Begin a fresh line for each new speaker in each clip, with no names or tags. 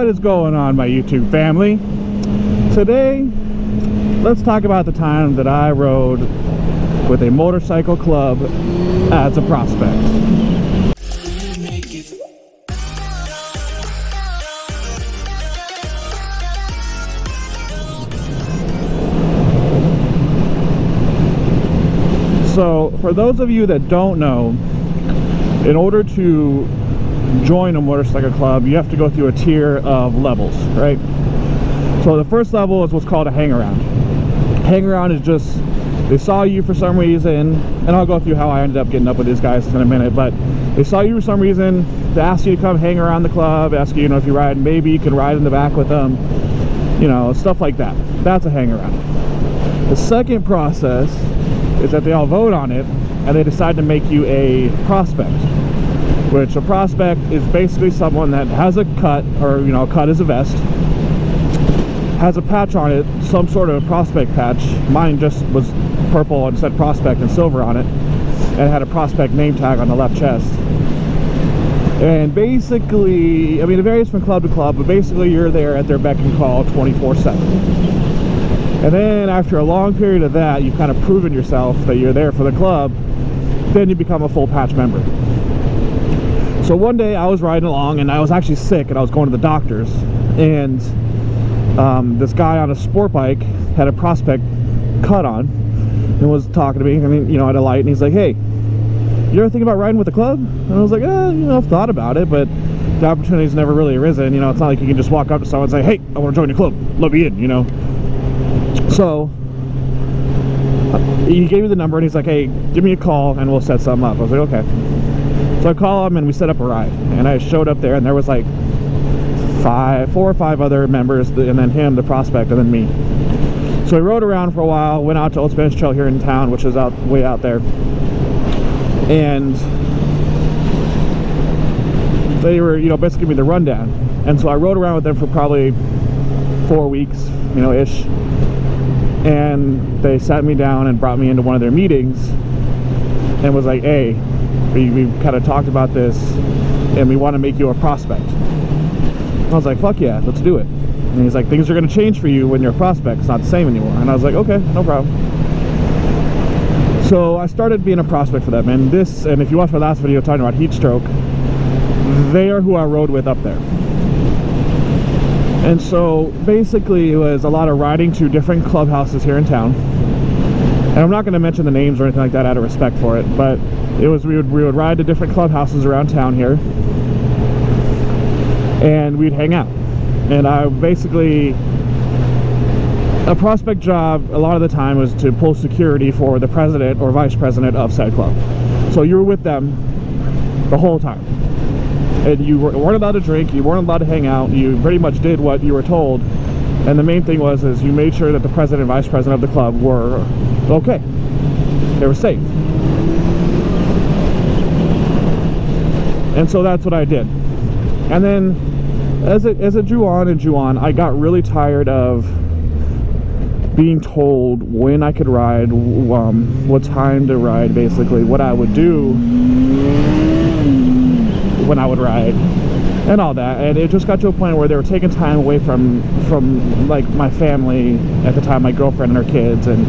What is going on, my YouTube family? Today, let's talk about the time that I rode with a motorcycle club as a prospect. So, for those of you that don't know, in order to join a motorcycle club, you have to go through a tier of levels, right? So the first level is what's called a hang around. Hang around is just, they saw you for some reason, and I'll go through how I ended up getting up with these guys in a minute, but they saw you for some reason, they asked you to come hang around the club, ask you, if you ride, maybe you could ride in the back with them, stuff like that. That's a hang around. The second process is that they all vote on it, and they decide to make you a prospect. Which a prospect is basically someone that has a cut, or a cut is a vest, has a patch on it, some sort of prospect patch. Mine just was purple and said prospect and silver on it, and had a prospect name tag on the left chest. And basically, it varies from club to club, but basically you're there at their beck and call 24/7. And then after a long period of that, you've kind of proven yourself that you're there for the club, then you become a full patch member. So one day I was riding along and I was actually sick and I was going to the doctor's, and this guy on a sport bike had a prospect cut on and was talking to me, at a light, and he's like, "Hey, you ever think about riding with the club?" And I was like, I've thought about it, but the opportunity's never really arisen. It's not like you can just walk up to someone and say, "Hey, I want to join your club, let me in," So he gave me the number and he's like, "Hey, give me a call and we'll set something up." I was like, "Okay." So I call him and we set up a ride, and I showed up there and there was like 4 or 5 other members, and then him, the prospect, and then me. So we rode around for a while, went out to Old Spanish Trail here in town, which is way out there, and they were basically giving me the rundown. And so I rode around with them for probably 4 weeks, ish, and they sat me down and brought me into one of their meetings and was like, "Hey, we've kind of talked about this and we want to make you a prospect." I was like, "Fuck yeah, let's do it." And he's like, "Things are going to change for you when you're a prospect. It's not the same anymore." And I was like, "Okay, no problem." So I started being a prospect for them, and if you watch my last video talking about heat stroke, they are who I rode with up there. And so basically it was a lot of riding to different clubhouses here in town, and I'm not going to mention the names or anything like that out of respect for it, but we would ride to different clubhouses around town here, and we'd hang out. And a prospect job a lot of the time was to pull security for the president or vice president of said club. So you were with them the whole time, and you weren't allowed to drink, you weren't allowed to hang out, you pretty much did what you were told. And the main thing is you made sure that the president and vice president of the club were okay, they were safe. And so that's what I did. And then as it drew on, I got really tired of being told when I could ride, what time to ride, basically what I would do when I would ride and all that. And it just got to a point where they were taking time away from like my family at the time, my girlfriend and her kids, and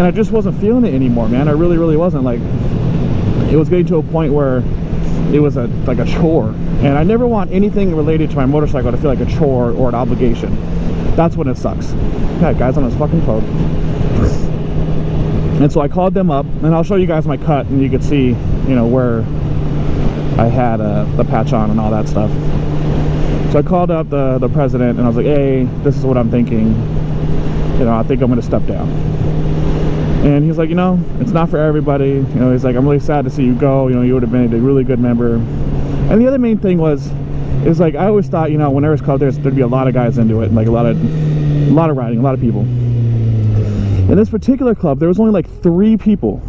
I just wasn't feeling it anymore, man. I really wasn't. Like, it was getting to a point where it was like a chore, and I never want anything related to my motorcycle to feel like a chore or an obligation. That's when it sucks. Yeah, guy's on his fucking phone. And so I called them up, and I'll show you guys my cut, and you can see, where I had the patch on and all that stuff. So I called up the president, and I was like, "Hey, this is what I'm thinking. I think I'm going to step down." And he's like, "It's not for everybody." He's like, "I'm really sad to see you go. You would have been a really good member." And the other main thing is like, I always thought, when there was club, there'd be a lot of guys into it, like a lot of riding, a lot of people. In this particular club, there was only like 3 people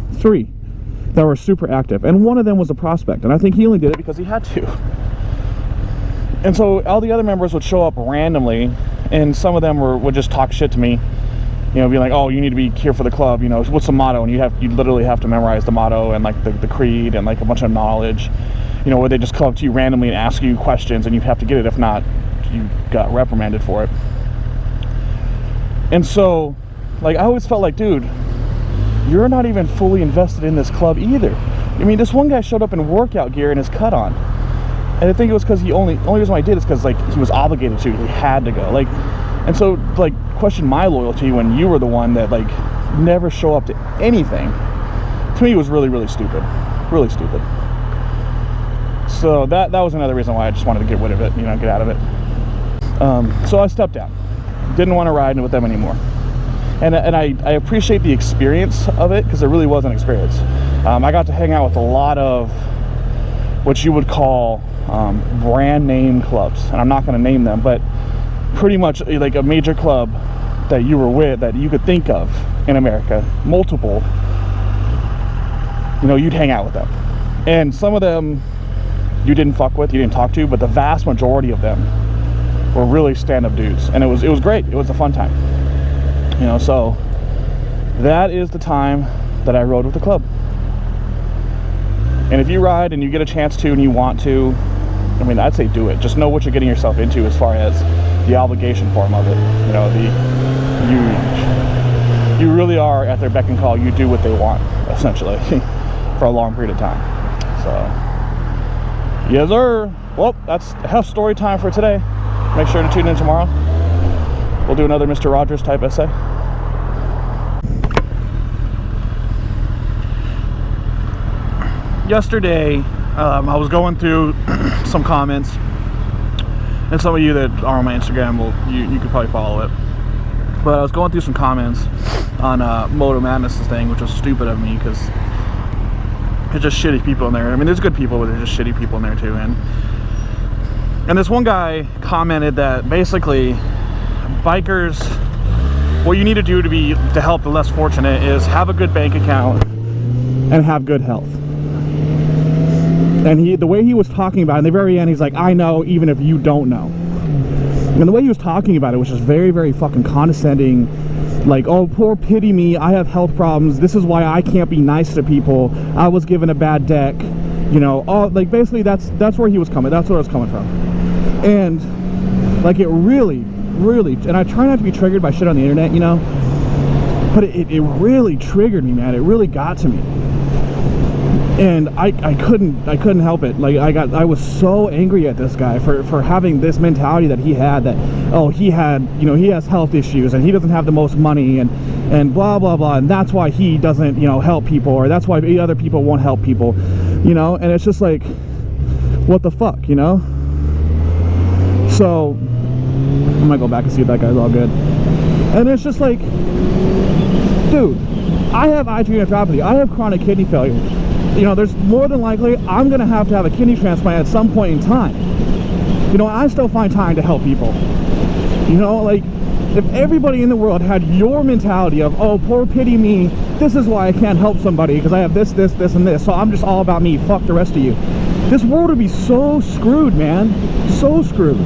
that were super active, and one of them was a prospect, and I think he only did it because he had to. And so all the other members would show up randomly, and some of them would just talk shit to me, be like, "Oh, you need to be here for the club, what's the motto?" And you literally have to memorize the motto and like the creed and like a bunch of knowledge, where they just come up to you randomly and ask you questions, and you have to get it. If not, you got reprimanded for it. And so, like, I always felt like, dude, you're not even fully invested in this club either. I mean, this one guy showed up in workout gear and his cut on, and I think it was because he only reason why he did is because, like, he was obligated to. He had to go. Like, and so, like, question my loyalty when you were the one that, like, never show up to anything. To me, it was really, really stupid. Really stupid. So that was another reason why I just wanted to get rid of it, you know, get out of it. So I stepped down. Didn't want to ride with them anymore. And I appreciate the experience of it, because it really was an experience. I got to hang out with a lot of what you would call brand name clubs, and I'm not going to name them, but pretty much like a major club that you were with, that you could think of in America, multiple, you know, you'd hang out with them. And some of them you didn't fuck with, you didn't talk to, but the vast majority of them were really stand-up dudes, and it was great. It was a fun time, you know. So that is the time that I rode with the club. And if you ride and you get a chance to and you want to, I mean, I'd say do it. Just know what you're getting yourself into as far as the obligation form of it. You know, you really are at their beck and call. You do what they want, essentially, for a long period of time. So, yes, sir. Well, that's enough story time for today. Make sure to tune in tomorrow. We'll do another Mr. Rogers type essay. Yesterday, I was going through some comments, and some of you that are on my Instagram, you could probably follow it. But I was going through some comments on Moto Madness thing, which was stupid of me, because there's just shitty people in there. I mean, there's good people, but there's just shitty people in there too. And this one guy commented that basically bikers, what you need to do to help the less fortunate is have a good bank account and have good health. And the way he was talking about it, in the very end, he's like, I know even if you don't know. And the way he was talking about it was just very, very fucking condescending. Like, oh, poor pity me, I have health problems, this is why I can't be nice to people, I was given a bad deck, you know, all, like, basically that's where he was coming, that's where I was coming from. And like, it really, and I try not to be triggered by shit on the internet, you know, but it really triggered me, man. It really got to me. And I couldn't help it. Like, I was so angry at this guy for having this mentality that he had, that, oh, he has health issues and he doesn't have the most money and blah blah blah, and that's why he doesn't, you know, help people, or that's why other people won't help people, you know. And it's just like, what the fuck, you know. So I'm gonna go back and see if that guy's all good. And it's just like, dude, I have IgA nephropathy, I have chronic kidney failure. You know, there's more than likely I'm gonna have to have a kidney transplant at some point in time. You know, I still find time to help people. You know, like, if everybody in the world had your mentality of, oh, poor pity me, this is why I can't help somebody, because I have this, and this, so I'm just all about me, fuck the rest of you. This world would be so screwed, man. So screwed.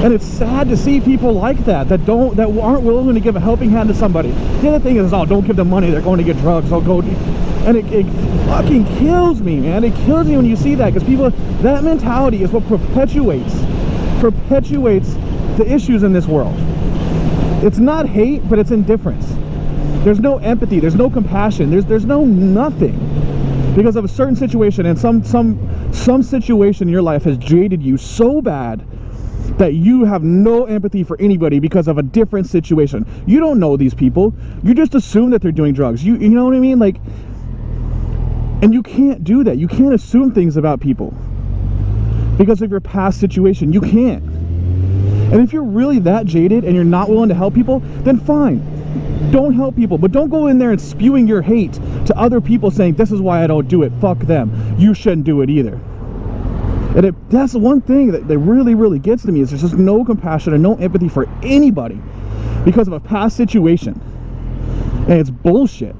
And it's sad to see people like that aren't willing to give a helping hand to somebody. The other thing is, oh, don't give them money, they're going to get drugs, I'll go. And it fucking kills me, man. It kills me when you see that, because people, that mentality is what perpetuates the issues in this world. It's not hate, but it's indifference. There's no empathy, there's no compassion, there's no nothing. Because of a certain situation, and some situation in your life has jaded you so bad that you have no empathy for anybody because of a different situation. You don't know these people. You just assume that they're doing drugs. You know what I mean? Like, and you can't do that. You can't assume things about people because of your past situation. You can't. And if you're really that jaded and you're not willing to help people, then fine. Don't help people, but don't go in there and spewing your hate to other people saying, this is why I don't do it, fuck them, you shouldn't do it either. And that's the one thing that really, really gets to me, is there's just no compassion and no empathy for anybody because of a past situation. And it's bullshit.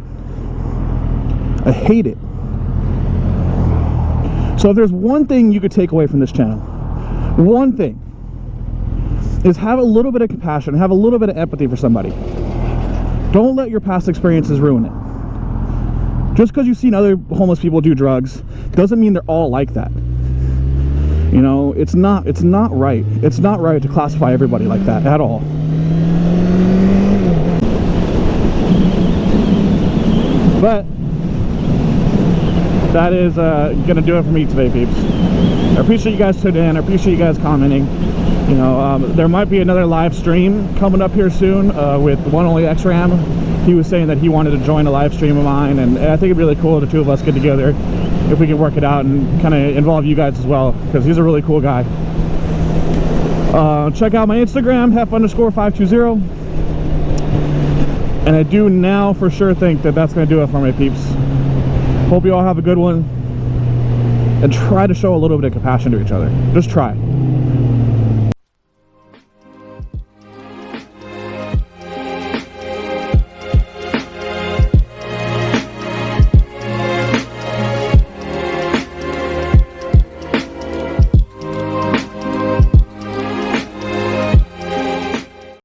I hate it. So if there's one thing you could take away from this channel, one thing, is have a little bit of compassion, have a little bit of empathy for somebody. Don't let your past experiences ruin it. Just because you've seen other homeless people do drugs doesn't mean they're all like that. You know, it's not right. It's not right to classify everybody like that at all. But that is gonna do it for me today, peeps. I appreciate you guys tuning in. I appreciate you guys commenting. You know, there might be another live stream coming up here soon with One Only X-Ram. He was saying that he wanted to join a live stream of mine, and I think it'd be really cool if the two of us get together, if we can work it out and kind of involve you guys as well, because he's a really cool guy. Check out my Instagram, hef_520. And I do now for sure think that that's going to do it for my peeps. Hope you all have a good one. And try to show a little bit of compassion to each other. Just try.